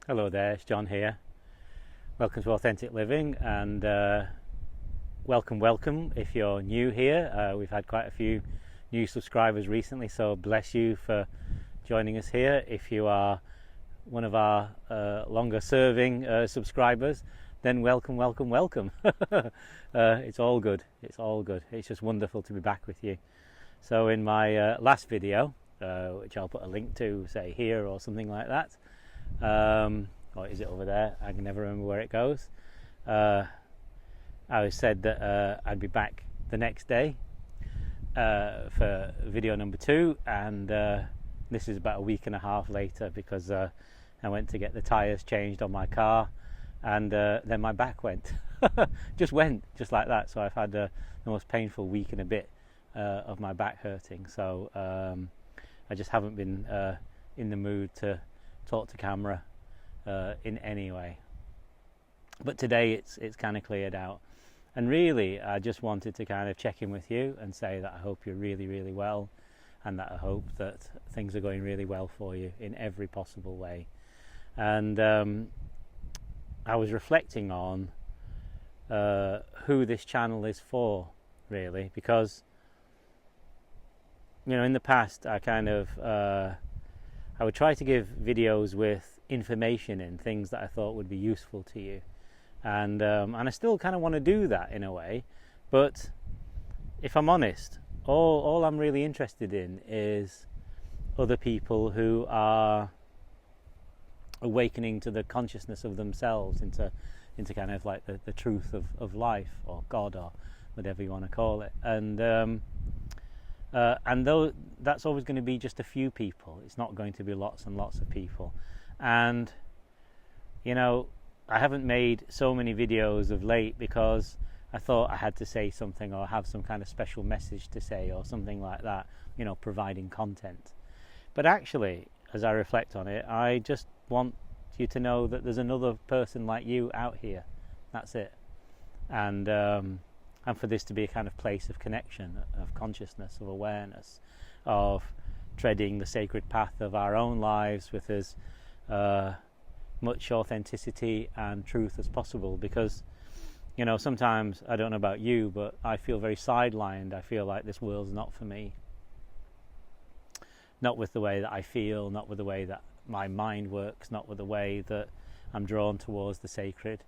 Hello there, it's John here. Welcome to Authentic Living, and welcome if you're new here. We've had quite a few new subscribers recently, so bless you for joining us here. If you are one of our longer serving subscribers, then welcome. It's all good. It's just wonderful to be back with you. So in my last video, which I'll put a link to, say here or something like that, or is it over there? I can never remember where it goes. I said that I'd be back the next day for video number 2, and this is about a week and a half later, because I went to get the tyres changed on my car, and then my back went. just like that. So I've had the most painful week and a bit of my back hurting. So I just haven't been in the mood to talk to camera in any way. But today it's kind of cleared out, and really I just wanted to kind of check in with you and say that I hope you're really well, and that I hope that things are going really well for you in every possible way. And I was reflecting on who this channel is for, really, because in the past I kind of I would try to give videos with information in, things that I thought would be useful to you, and I still kind of want to do that in a way. But if I'm honest, all I'm really interested in is other people who are awakening to the consciousness of themselves, into kind of like the truth of life, or God, or whatever you want to call it. And though that's always going to be just a few people, it's not going to be lots and lots of people. And I haven't made so many videos of late because I thought I had to say something, or have some kind of special message to say, or something like that, providing content. But actually, as I reflect on it, I just want you to know that there's another person like you out here. That's it. And for this to be a kind of place of connection, of consciousness, of awareness, of treading the sacred path of our own lives with as much authenticity and truth as possible. Because sometimes, I don't know about you, but I feel very sidelined. I feel like this world's not for me, not with the way that I feel, not with the way that my mind works, not with the way that I'm drawn towards the sacred.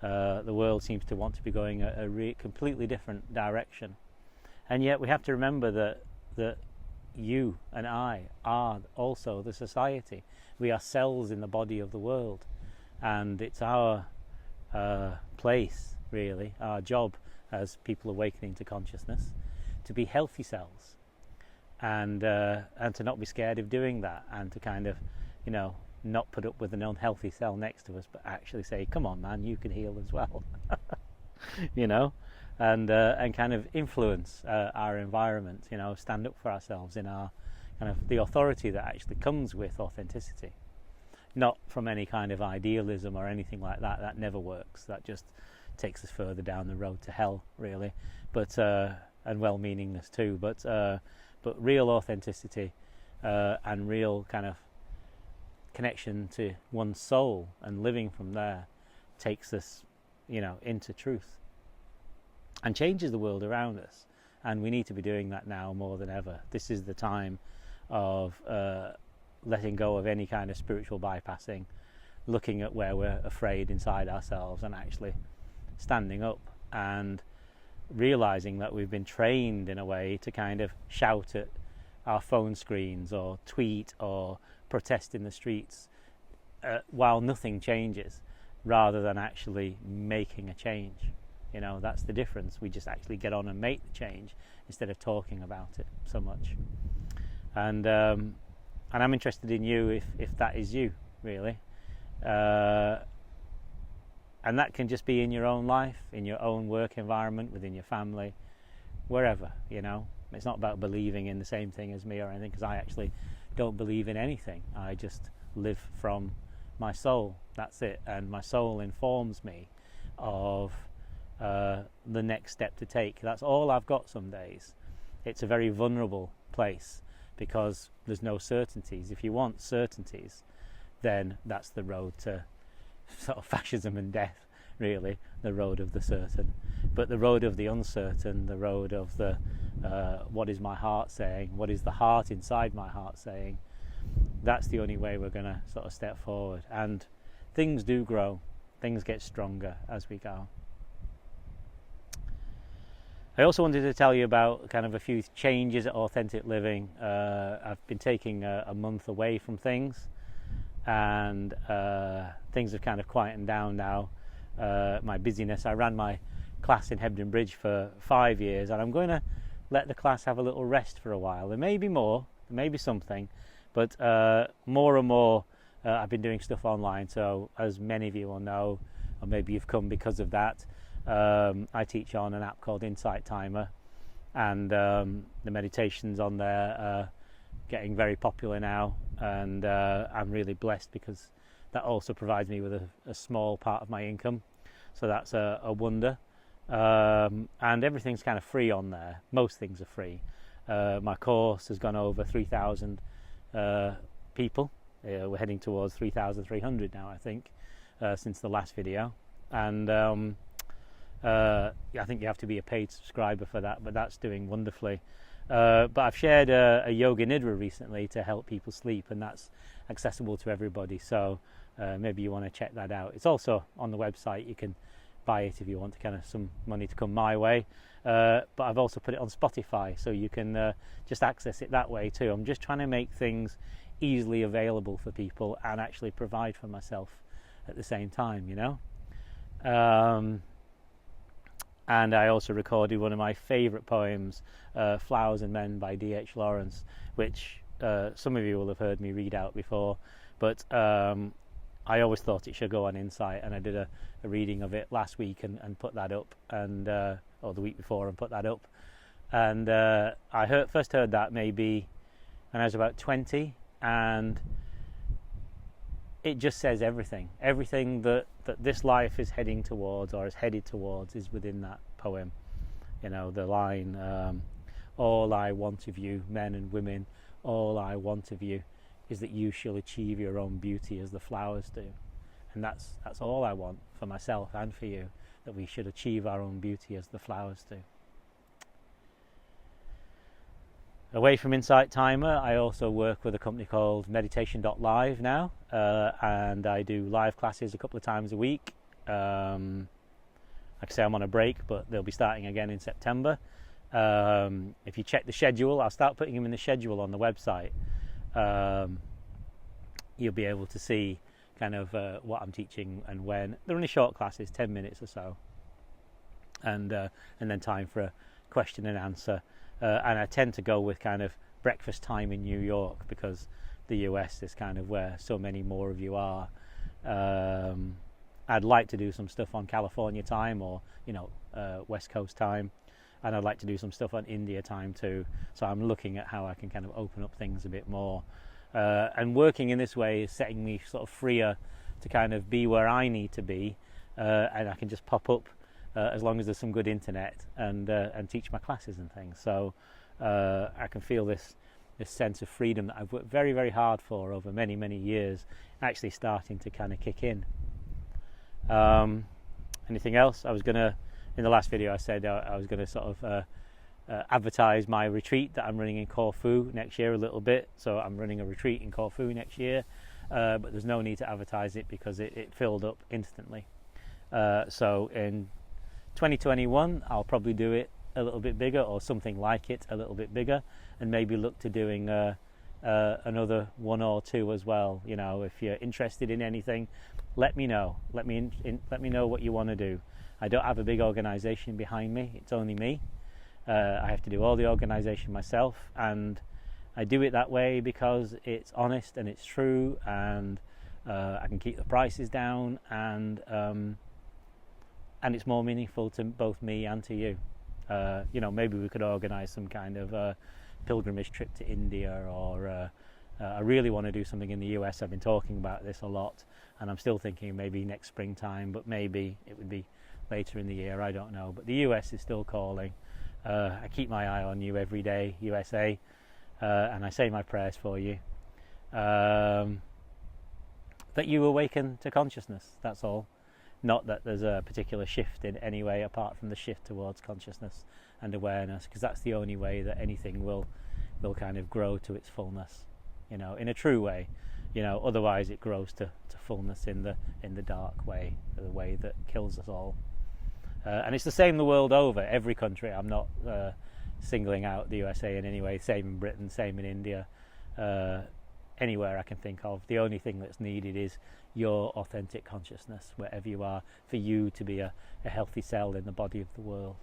The world seems to want to be going a completely different direction, and yet we have to remember that you and I are also the society. We are cells in the body of the world, and it's our place, really, our job as people awakening to consciousness, to be healthy cells, and to not be scared of doing that, and to kind of not put up with an unhealthy cell next to us, but actually say, come on man, you can heal as well. And kind of influence our environment, stand up for ourselves in our kind of the authority that actually comes with authenticity, not from any kind of idealism or anything like that. That never works. That just takes us further down the road to hell, really. But and well-meaningness too, but real authenticity and real kind of connection to one's soul, and living from there, takes us into truth and changes the world around us. And we need to be doing that now more than ever. This is the time of letting go of any kind of spiritual bypassing, looking at where we're afraid inside ourselves, and actually standing up and realizing that we've been trained in a way to kind of shout at our phone screens, or tweet, or protest in the streets, while nothing changes, rather than actually making a change. That's the difference. We just actually get on and make the change, instead of talking about it so much. And I'm interested in you, if that is you, really. And that can just be in your own life, in your own work environment, within your family, wherever. It's not about believing in the same thing as me or anything, because I actually don't believe in anything. I just live from my soul. That's it. And my soul informs me of the next step to take. That's all I've got some days. It's a very vulnerable place, because there's no certainties. If you want certainties, then that's the road to sort of fascism and death, really, the road of the certain. But the road of the uncertain, the road of the what is my heart saying, what is the heart inside my heart saying, that's the only way we're going to sort of step forward. And things do grow, things get stronger as we go. I also wanted to tell you about kind of a few changes at Authentic Living. I've been taking a month away from things, and things have kind of quietened down now. My busyness, I ran my class in Hebden Bridge for 5 years, and I'm going to let the class have a little rest for a while. There may be more, there may be something, but more and more I've been doing stuff online. So as many of you will know, or maybe you've come because of that, I teach on an app called Insight Timer, and the meditations on there are getting very popular now, and I'm really blessed because that also provides me with a small part of my income, so that's a wonder. And everything's kind of free on there. Most things are free. My course has gone over 3,000 people. We're heading towards 3,300 now, I think, since the last video, and I think you have to be a paid subscriber for that, but that's doing wonderfully. But I've shared a yoga nidra recently to help people sleep, and that's accessible to everybody, so maybe you want to check that out. It's also on the website. You can buy it if you want to, kind of some money to come my way, but I've also put it on Spotify, so you can just access it that way too. I'm just trying to make things easily available for people and actually provide for myself at the same time, you know. And I also recorded one of my favourite poems, Flowers and Men by D.H. Lawrence, which some of you will have heard me read out before, but I always thought it should go on Insight, and I did a reading of it last week and put that up, and or the week before and put that up. And I first heard that maybe when I was about 20, and it just says everything that this life is heading towards, or is headed towards, is within that poem. You know, the line, all I want of you, men and women, all I want of you is that you shall achieve your own beauty as the flowers do. And that's all I want for myself and for you, that we should achieve our own beauty as the flowers do. Away from Insight Timer, I also work with a company called meditation.live now, and I do live classes a couple of times a week. Like I say, I'm on a break, but they'll be starting again in September. If you check the schedule, I'll start putting them in the schedule on the website. You'll be able to see kind of what I'm teaching and when. They're only short classes, 10 minutes or so, and then time for a question and answer. And I tend to go with kind of breakfast time in New York, because the US is kind of where so many more of you are. I'd like to do some stuff on California time, or West Coast time, and I'd like to do some stuff on India time too. So I'm looking at how I can kind of open up things a bit more. And working in this way is setting me sort of freer to kind of be where I need to be, and I can just pop up as long as there's some good internet, and teach my classes and things. So I can feel this sense of freedom that I've worked very, very hard for over many, many years, actually starting to kind of kick in. Anything else? In the last video I said I was going to sort of advertise my retreat that I'm running in Corfu next year a little bit. So I'm running a retreat in Corfu next year, but there's no need to advertise it because it filled up instantly. So in 2021 I'll probably do it a little bit bigger, or something like it a little bit bigger, and maybe look to doing another one or two as well. You know, if you're interested in anything, let me know. Let me know what you want to do. I don't have a big organisation behind me. It's only me. I have to do all the organisation myself, and I do it that way because it's honest and it's true, and I can keep the prices down, and it's more meaningful to both me and to you. Maybe we could organise some kind of pilgrimage trip to India, or I really want to do something in the US. I've been talking about this a lot, and I'm still thinking maybe next springtime, but maybe it would be later in the year, I don't know. But the US is still calling. I keep my eye on you every day, USA, and I say my prayers for you. that you awaken to consciousness, that's all. Not that there's a particular shift in any way apart from the shift towards consciousness and awareness, because that's the only way that anything will kind of grow to its fullness, in a true way. Otherwise it grows to fullness in the dark way, the way that kills us all. And it's the same the world over, every country. I'm not singling out the USA in any way, same in Britain, same in India, anywhere I can think of. The only thing that's needed is your authentic consciousness, wherever you are, for you to be a healthy cell in the body of the world.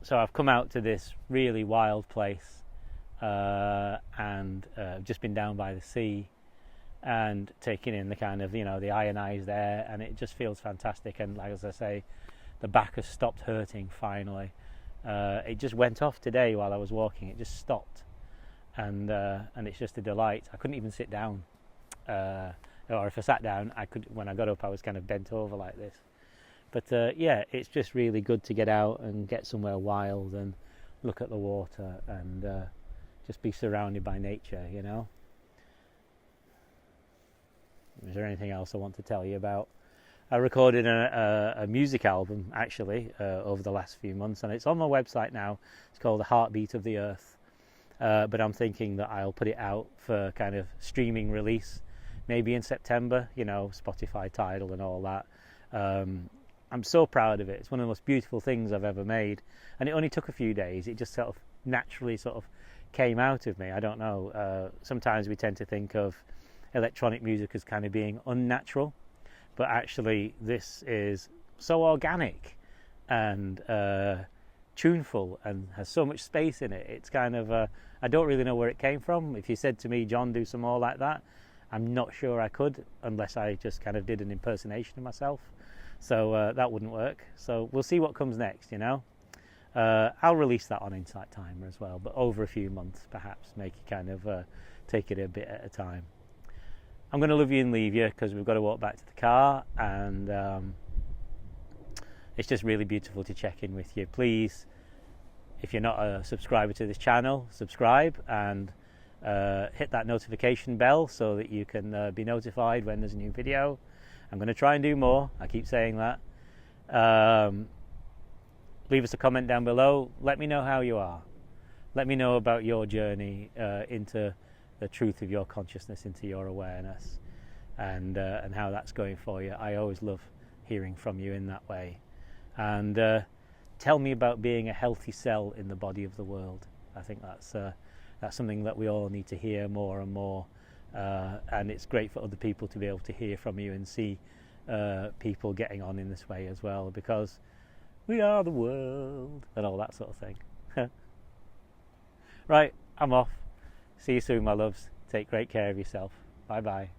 So I've come out to this really wild place, and just been down by the sea and taking in the kind of, the ionized air, and it just feels fantastic. And like as I say, the back has stopped hurting finally. It just went off today while I was walking. It just stopped, and it's just a delight. I couldn't even sit down, or if I sat down, I could. When I got up, I was kind of bent over like this. But yeah, it's just really good to get out and get somewhere wild and look at the water and just be surrounded by nature, Is there anything else I want to tell you about? I recorded a music album, actually, over the last few months, and it's on my website now. It's called The Heartbeat of the Earth. But I'm thinking that I'll put it out for kind of streaming release, maybe in September, Spotify, Tidal and all that. I'm so proud of it. It's one of the most beautiful things I've ever made, and it only took a few days. It just sort of naturally came out of me. I don't know. Sometimes we tend to think of electronic music as kind of being unnatural, but actually this is so organic and tuneful and has so much space in it. It's kind of I don't really know where it came from. If you said to me, John, do some more like that, I'm not sure I could, unless I just kind of did an impersonation of myself. So that wouldn't work. So we'll see what comes next, I'll release that on Insight Timer as well, but over a few months perhaps, make it kind of take it a bit at a time. I'm going to love you and leave you because we've got to walk back to the car, and it's just really beautiful to check in with you. Please, if you're not a subscriber to this channel, subscribe and hit that notification bell so that you can be notified when there's a new video. I'm going to try and do more. I keep saying that. Leave us a comment down below. Let me know how you are. Let me know about your journey into the truth of your consciousness, into your awareness, and how that's going for you. I always love hearing from you in that way. And tell me about being a healthy cell in the body of the world. I think that's something that we all need to hear more and more. And it's great for other people to be able to hear from you and see people getting on in this way as well, because we are the world and all that sort of thing. Right, I'm off. See you soon, my loves. Take great care of yourself. Bye bye.